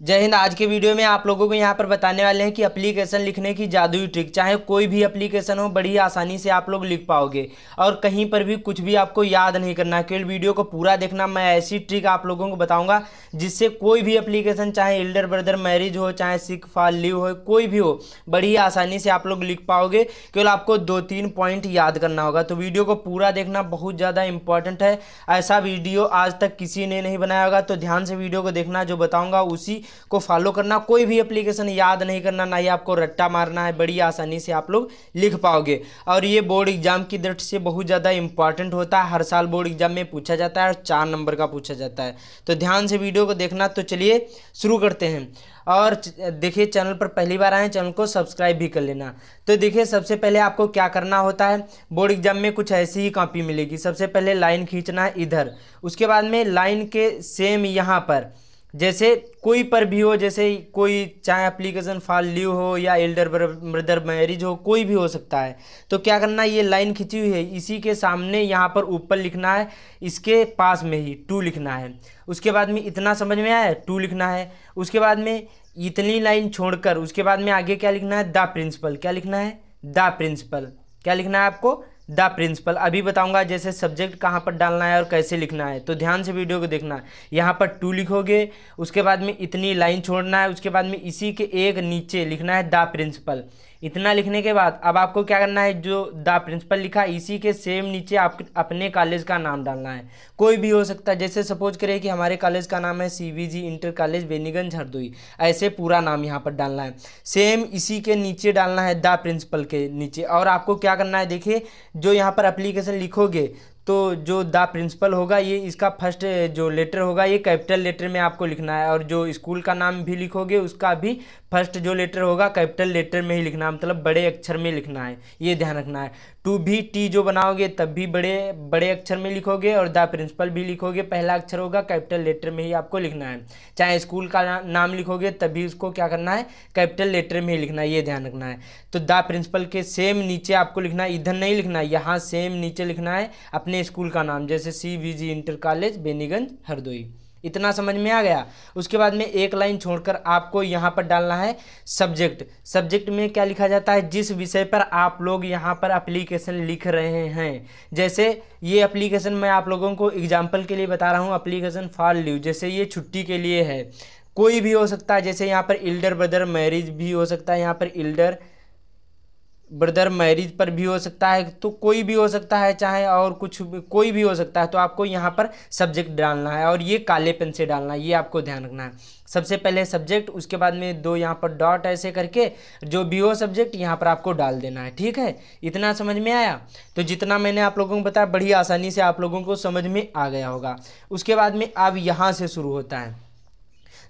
जय हिंद। आज के वीडियो में आप लोगों को यहाँ पर बताने वाले हैं कि एप्लीकेशन लिखने की जादुई ट्रिक। चाहे कोई भी एप्लीकेशन हो, बड़ी आसानी से आप लोग लिख पाओगे और कहीं पर भी कुछ भी आपको याद नहीं करना है। केवल वीडियो को पूरा देखना। मैं ऐसी ट्रिक आप लोगों को बताऊंगा जिससे कोई भी एप्लीकेशन, चाहे एल्डर ब्रदर मैरिज हो, चाहे सिक फॉर लीव हो, कोई भी हो, बड़ी आसानी से आप लोग लिख पाओगे। केवल आपको 2-3 पॉइंट याद करना होगा। तो वीडियो को पूरा देखना, बहुत ज़्यादा इंपॉर्टेंट है। ऐसा वीडियो आज तक किसी ने नहीं बनाया होगा, तो ध्यान से वीडियो को देखना। जो बताऊंगा उसी को फॉलो करना। कोई भी एप्लीकेशन याद नहीं करना, ना ही आपको रट्टा मारना है। बड़ी आसानी से आप लोग लिख पाओगे। और ये बोर्ड एग्जाम की दृष्टि से बहुत ज़्यादा इंपॉर्टेंट होता है। हर साल बोर्ड एग्जाम में पूछा जाता है और 4 नंबर का पूछा जाता है। तो ध्यान से वीडियो को देखना। तो चलिए शुरू करते हैं। और देखिए, चैनल पर पहली बार आए, चैनल को सब्सक्राइब भी कर लेना। तो देखिए, सबसे पहले आपको क्या करना होता है। बोर्ड एग्जाम में कुछ ऐसी ही कॉपी मिलेगी। सबसे पहले लाइन खींचना है इधर। उसके बाद में लाइन के सेम यहाँ पर, जैसे कोई पर भी हो, जैसे कोई चाहे एप्लीकेशन फॉर लीव हो या एल्डर ब्रदर मैरिज हो, कोई भी हो सकता है। तो क्या करना है, ये लाइन खींची हुई है, इसी के सामने यहाँ पर ऊपर लिखना है, इसके पास में ही टू लिखना है। उसके बाद में इतना समझ में आया, टू लिखना है। उसके बाद में इतनी लाइन छोड़कर उसके बाद में आगे क्या लिखना है, द प्रिंसिपल। क्या लिखना है, द प्रिंसिपल। क्या लिखना है आपको, द प्रिंसिपल। अभी बताऊंगा जैसे सब्जेक्ट कहाँ पर डालना है और कैसे लिखना है। तो ध्यान से वीडियो को देखना। यहाँ पर टू लिखोगे, उसके बाद में इतनी लाइन छोड़ना है, उसके बाद में इसी के एक नीचे लिखना है द प्रिंसिपल। इतना लिखने के बाद अब आपको क्या करना है, जो द प्रिंसिपल लिखा है इसी के सेम नीचे आप अपने कॉलेज का नाम डालना है। कोई भी हो सकता है। जैसे सपोज करें कि हमारे कॉलेज का नाम है CVG inter college Beniganj Hardoi, ऐसे पूरा नाम यहाँ पर डालना है। सेम इसी के नीचे डालना है द प्रिंसिपल के नीचे। और आपको क्या करना है, देखिए जो यहाँ पर एप्लीकेशन लिखोगे तो जो द प्रिंसिपल होगा, ये इसका फर्स्ट जो लेटर होगा ये कैपिटल लेटर में आपको लिखना है। और जो स्कूल का नाम भी लिखोगे उसका भी फर्स्ट जो लेटर होगा कैपिटल लेटर में ही लिखना है, मतलब बड़े अक्षर में लिखना है। ये ध्यान रखना है। टू भी टी जो बनाओगे तब भी बड़े बड़े अक्षर में लिखोगे, और द प्रिंसिपल भी लिखोगे पहला अक्षर होगा कैपिटल लेटर में ही आपको लिखना है। चाहे स्कूल का नाम लिखोगे तब भी उसको क्या करना है, कैपिटल लेटर में ही लिखना है। ये ध्यान रखना है। तो द प्रिंसिपल के सेम नीचे आपको लिखना है, इधर नहीं लिखना है, यहाँ सेम नीचे लिखना है अपने स्कूल का नाम, जैसे CVG inter college Beniganj Hardoi. इतना समझ में आ गया। उसके बाद में एक लाइन छोड़कर आपको यहाँ पर डालना है सब्जेक्ट। सब्जेक्ट में क्या लिखा जाता है, जिस विषय पर आप लोग यहाँ पर एप्लीकेशन लिख रहे हैं। जैसे ये एप्लीकेशन मैं आप लोगों को एग्जाम्पल के लिए बता रहा हूँ, एप्लीकेशन फॉर लीव, जैसे ये छुट्टी के लिए है। कोई भी हो सकता है, जैसे यहाँ पर एल्डर ब्रदर मैरिज भी हो सकता है, यहाँ पर एल्डर ब्रदर मैरिज पर भी हो सकता है। तो कोई भी हो सकता है, चाहे और कुछ भी, कोई भी हो सकता है। तो आपको यहाँ पर सब्जेक्ट डालना है और ये काले पेन से डालना है। ये आपको ध्यान रखना है। सबसे पहले सब्जेक्ट, उसके बाद में 2 यहाँ पर डॉट ऐसे करके जो भी हो सब्जेक्ट यहाँ पर आपको डाल देना है। ठीक है, इतना समझ में आया। तो जितना मैंने आप लोगों को बताया बड़ी आसानी से आप लोगों को समझ में आ गया होगा। उसके बाद में अब यहाँ से शुरू होता है।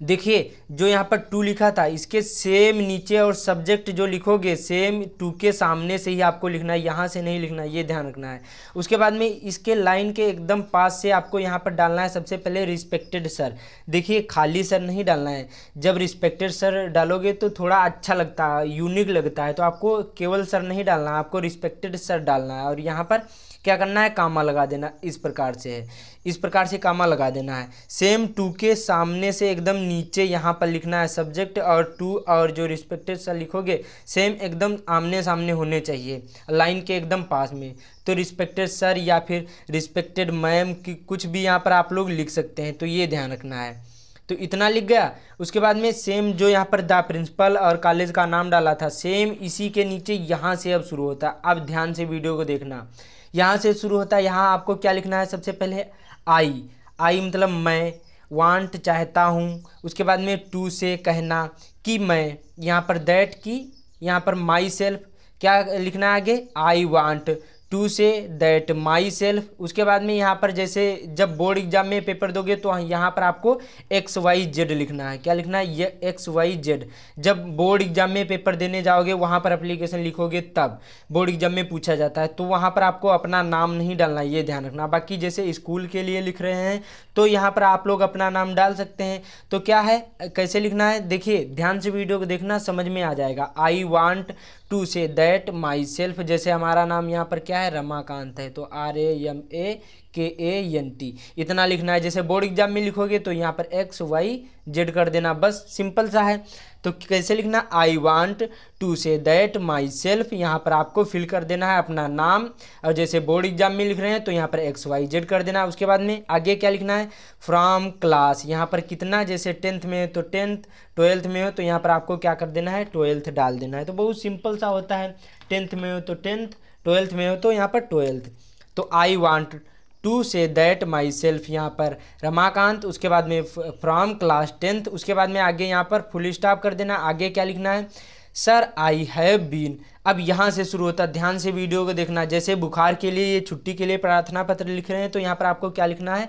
देखिए जो यहाँ पर टू लिखा था इसके सेम नीचे, और सब्जेक्ट जो लिखोगे सेम टू के सामने से ही आपको लिखना है, यहाँ से नहीं लिखना है। ये ध्यान रखना है। उसके बाद में इसके लाइन के एकदम पास से आपको यहाँ पर डालना है सबसे पहले रिस्पेक्टेड सर। देखिए खाली सर नहीं डालना है। जब रिस्पेक्टेड सर डालोगे तो थोड़ा अच्छा लगता है, यूनिक लगता है। तो आपको केवल सर नहीं डालना है, आपको रिस्पेक्टेड सर डालना है। और यहाँ पर क्या करना है, कामा लगा देना। इस प्रकार से है, इस प्रकार से कामा लगा देना है। सेम टू के सामने से एकदम नीचे यहाँ पर लिखना है सब्जेक्ट, और टू और जो रिस्पेक्टेड सर लिखोगे सेम एकदम आमने सामने होने चाहिए, लाइन के एकदम पास में। तो रिस्पेक्टेड सर या फिर रिस्पेक्टेड मैम की कुछ भी यहाँ पर आप लोग लिख सकते हैं। तो ये ध्यान रखना है। तो इतना लिख गया। उसके बाद में सेम जो यहाँ पर द प्रिंसिपल और कॉलेज का नाम डाला था सेम इसी के नीचे यहाँ से अब शुरू होता है। अब ध्यान से वीडियो को देखना। यहाँ से शुरू होता है। यहाँ आपको क्या लिखना है, सबसे पहले आई मतलब मैं, वांट चाहता हूँ। उसके बाद में टू से कहना कि मैं, यहाँ पर दैट की, यहाँ पर माई सेल्फ। क्या लिखना है आगे, I want to say that myself. उसके बाद में यहाँ पर जैसे जब बोर्ड एग्जाम में पेपर दोगे तो यहाँ पर आपको XYZ लिखना है। क्या लिखना है, ये XYZ। जब बोर्ड एग्जाम में पेपर देने जाओगे वहाँ पर एप्लीकेशन लिखोगे तब बोर्ड एग्जाम में पूछा जाता है, तो वहाँ पर आपको अपना नाम नहीं डालना, ये ध्यान रखना। बाकी जैसे स्कूल के लिए लिख रहे हैं तो यहाँ पर आप लोग अपना नाम डाल सकते हैं। तो क्या है, कैसे लिखना है, देखिए ध्यान से वीडियो को देखना, समझ में आ जाएगा। I want to say that myself, जैसे हमारा नाम यहाँ पर क्या है, है, रमाकांत है, तो RAMAKANT इतना लिखना है। जैसे बोर्ड एग्जाम में लिखोगे तो यहाँ पर XYZ कर देना, बस सिंपल सा है। तो कैसे लिखना, I want to say that myself, यहाँ पर आपको फिल कर देना है अपना नाम, और जैसे बोर्ड एग्जाम में लिख रहे हैं तो यहाँ पर XYZ कर देना। उसके बाद में आगे क्या लिखना है, फ्रॉम क्लास, यहाँ पर कितना, जैसे 10th में हो तो 10th, 12th में हो तो यहाँ पर आपको क्या कर देना है, 12th डाल देना है। तो बहुत सिंपल सा होता है, 10th में हो तो 10th, 12th में हो तो यहाँ पर 12th। तो I want to say that myself, यहाँ पर रमाकांत, उसके बाद में फ्रॉम क्लास 10th, उसके बाद में आगे यहाँ पर फुल स्टॉप कर देना। आगे क्या लिखना है, सर आई हैव बीन, अब यहाँ से शुरू होता है, ध्यान से वीडियो को देखना। जैसे बुखार के लिए, छुट्टी के लिए प्रार्थना पत्र लिख रहे हैं तो यहाँ पर आपको क्या लिखना है,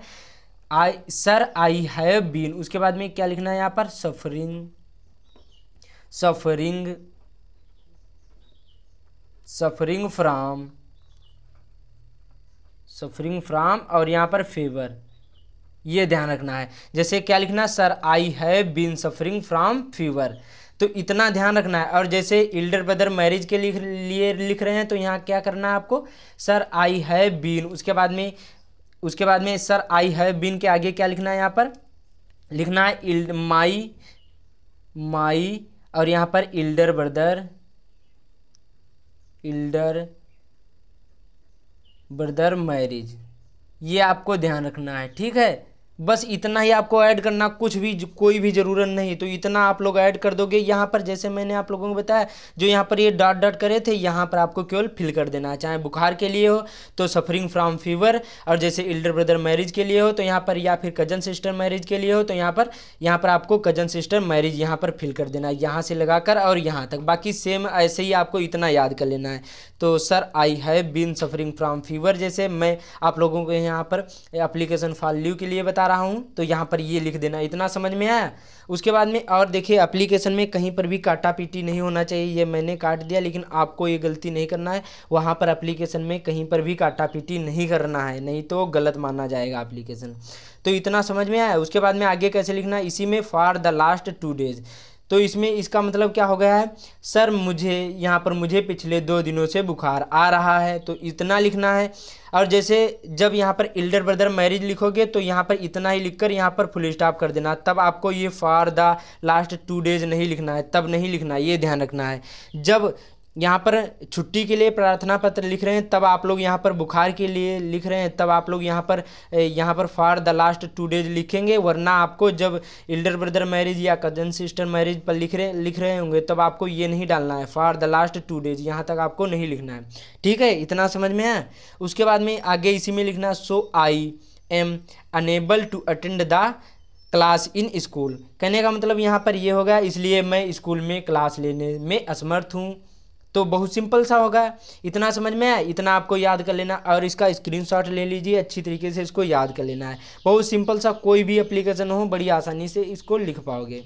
आई हैव बीन, उसके बाद में क्या लिखना है यहाँ पर, सफरिंग फ्राम और यहाँ पर फेवर, ये ध्यान रखना है। जैसे क्या लिखना, sir I have been suffering from fever, तो इतना ध्यान रखना है। और जैसे इल्डर ब्रदर मैरिज के लिए लिख रहे हैं तो यहाँ क्या करना है आपको, सर आई हैव बीन, उसके बाद में सर आई हैव बीन के आगे क्या लिखना है, यहाँ पर लिखना है माई और यहाँ पर इल्डर ब्रदर मैरिज, ये आपको ध्यान रखना है, ठीक है। बस इतना ही आपको ऐड करना, कुछ भी कोई भी ज़रूरत नहीं, तो इतना आप लोग ऐड कर दोगे। यहाँ पर जैसे मैंने आप लोगों को बताया, जो यहाँ पर ये डॉट डॉट करे थे, यहाँ पर आपको केवल फिल कर देना है। चाहे बुखार के लिए हो तो सफरिंग फ्रॉम फीवर, और जैसे इल्डर ब्रदर मैरिज के लिए हो तो यहाँ पर, या फिर कजन सिस्टर मैरिज के लिए हो तो यहाँ पर आपको कजन सिस्टर मैरिज यहाँ पर फिल कर देना है, यहाँ से लगाकर और यहाँ तक। बाकी सेम ऐसे ही आपको इतना याद कर लेना है। तो sir I have been suffering from fever, जैसे मैं आप लोगों को यहाँ पर एप्लीकेशन फॉर लीव के लिए बता रहा हूँ तो यहाँ पर ये लिख देना। इतना समझ में आया। उसके बाद में और देखिए, एप्लीकेशन में कहीं पर भी काटा पीटी नहीं होना चाहिए। ये मैंने काट दिया, लेकिन आपको ये गलती नहीं करना है। वहाँ पर एप्लीकेशन में कहीं पर भी काटा पीटी नहीं करना है, नहीं तो गलत माना जाएगा एप्लीकेशन। तो इतना समझ में आया। उसके बाद में आगे कैसे लिखना है, इसी में फॉर द लास्ट 2 डेज, तो इसमें इसका मतलब क्या हो गया है, सर मुझे यहाँ पर मुझे पिछले 2 दिनों से बुखार आ रहा है, तो इतना लिखना है। और जैसे जब यहाँ पर इल्डर ब्रदर मैरिज लिखोगे तो यहाँ पर इतना ही लिखकर यहाँ पर फुल स्टॉप कर देना, तब आपको ये फॉर द लास्ट 2 डेज नहीं लिखना है, तब नहीं लिखना है, ये ध्यान रखना है। जब यहाँ पर छुट्टी के लिए प्रार्थना पत्र लिख रहे हैं तब आप लोग यहाँ पर बुखार के लिए लिख रहे हैं तब आप लोग यहाँ पर फॉर द लास्ट 2 डेज लिखेंगे। वरना आपको जब इल्डर ब्रदर मैरिज या कजन सिस्टर मैरिज पर लिख रहे होंगे तब आपको ये नहीं डालना है, फॉर द लास्ट 2 डेज यहाँ तक आपको नहीं लिखना है, ठीक है। इतना समझ में आया। उसके बाद में आगे इसी में लिखना, so I am unable to attend the class in school, कहने का मतलब यहाँ पर ये होगा, इसलिए मैं स्कूल में क्लास लेने में असमर्थ हूँ। तो बहुत सिंपल सा होगा। इतना समझ में आया, इतना आपको याद कर लेना और इसका स्क्रीनशॉट ले लीजिए, अच्छी तरीके से इसको याद कर लेना है। बहुत सिंपल सा, कोई भी एप्लीकेशन हो बड़ी आसानी से इसको लिख पाओगे।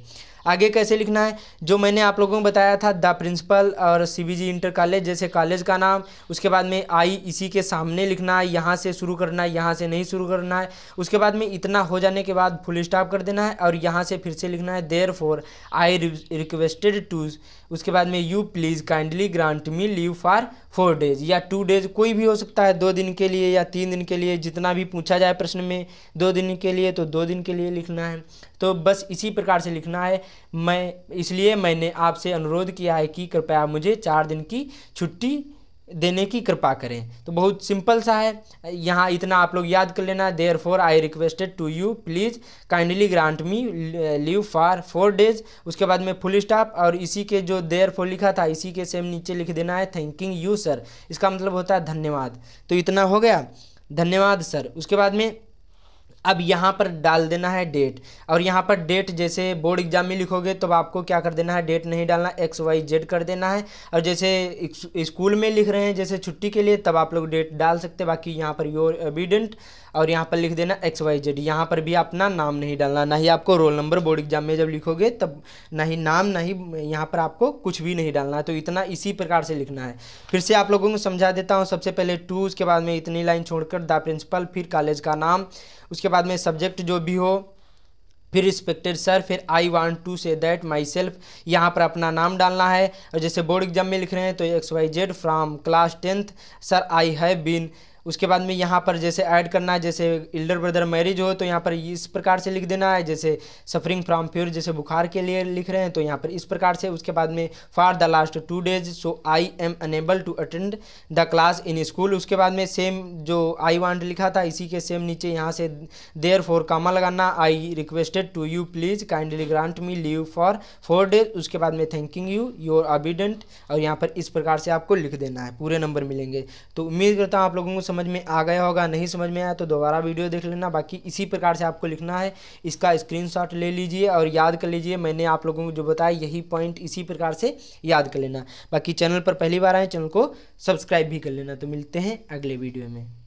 आगे कैसे लिखना है, जो मैंने आप लोगों को बताया था, द प्रिंसिपल और CBG इंटर कॉलेज, जैसे कॉलेज का नाम, उसके बाद में आई इसी के सामने लिखना है, यहाँ से शुरू करना है, यहाँ से नहीं शुरू करना है। उसके बाद में इतना हो जाने के बाद फुल स्टॉप कर देना है और यहाँ से फिर से लिखना है, देयरफॉर आई रिक्वेस्टेड टू, उसके बाद में you please kindly grant me leave for 4 days या 2 डेज, कोई भी हो सकता है, 2 दिन के लिए या 3 दिन के लिए, जितना भी पूछा जाए प्रश्न में। 2 दिन के लिए तो 2 दिन के लिए लिखना है। तो बस इसी प्रकार से लिखना है। इसलिए मैंने आपसे अनुरोध किया है कि कृपया मुझे 4 दिन की छुट्टी देने की कृपा करें। तो बहुत सिंपल सा है, यहाँ इतना आप लोग याद कर लेना, therefore I requested to you please kindly grant me leave for 4 days, उसके बाद में फुल स्टॉप और इसी के जो देयरफॉर लिखा था इसी के सेम नीचे लिख देना है, थैंकिंग यू सर, इसका मतलब होता है धन्यवाद। तो इतना हो गया, धन्यवाद सर। उसके बाद में अब यहाँ पर डाल देना है डेट, और यहाँ पर डेट जैसे बोर्ड एग्जाम में लिखोगे तो आपको क्या कर देना है, डेट नहीं डालना, XYZ कर देना है। और जैसे स्कूल में लिख रहे हैं जैसे छुट्टी के लिए, तब आप लोग डेट डाल सकते हैं। बाकी यहाँ पर योर एविडेंट और यहाँ पर लिख देना XYZ। यहाँ पर भी अपना नाम नहीं डालना, ना ही आपको रोल नंबर, बोर्ड एग्जाम में जब लिखोगे तब ना ही नाम, ना ही यहाँ पर आपको कुछ भी नहीं डालना है। तो इतना इसी प्रकार से लिखना है। फिर से आप लोगों को समझा देता हूँ। सबसे पहले टू, उसके बाद में इतनी लाइन छोड़कर द प्रिंसिपल, फिर कॉलेज का नाम, उसके बाद में सब्जेक्ट जो भी हो, फिर रिस्पेक्टेड सर, फिर I want to say that myself, यहाँ पर अपना नाम डालना है। और जैसे बोर्ड एग्जाम में लिख रहे हैं तो XYZ from class 10th sir I have been. उसके बाद में यहाँ पर जैसे ऐड करना है, जैसे एल्डर ब्रदर मैरिज हो तो यहाँ पर इस प्रकार से लिख देना है। जैसे सफरिंग फ्रॉम फीवर, जैसे बुखार के लिए लिख रहे हैं तो यहाँ पर इस प्रकार से। उसके बाद में for the last 2 days so I am unable to attend the class in school. उसके बाद में सेम जो आई वांट लिखा था इसी के सेम नीचे यहाँ से देयर फॉर कामा लगाना, I requested to you please kindly grant me leave for 4 days। उसके बाद में थैंकिंग यू योर ऑबिडेंट, और यहाँ पर इस प्रकार से आपको लिख देना है, पूरे नंबर मिलेंगे। तो उम्मीद करता हूँ आप लोगों को समझ में आ गया होगा। नहीं समझ में आया तो दोबारा वीडियो देख लेना। बाकी इसी प्रकार से आपको लिखना है, इसका स्क्रीनशॉट ले लीजिए और याद कर लीजिए। मैंने आप लोगों को जो बताया यही पॉइंट इसी प्रकार से याद कर लेना। बाकी चैनल पर पहली बार आए, चैनल को सब्सक्राइब भी कर लेना। तो मिलते हैं अगले वीडियो में।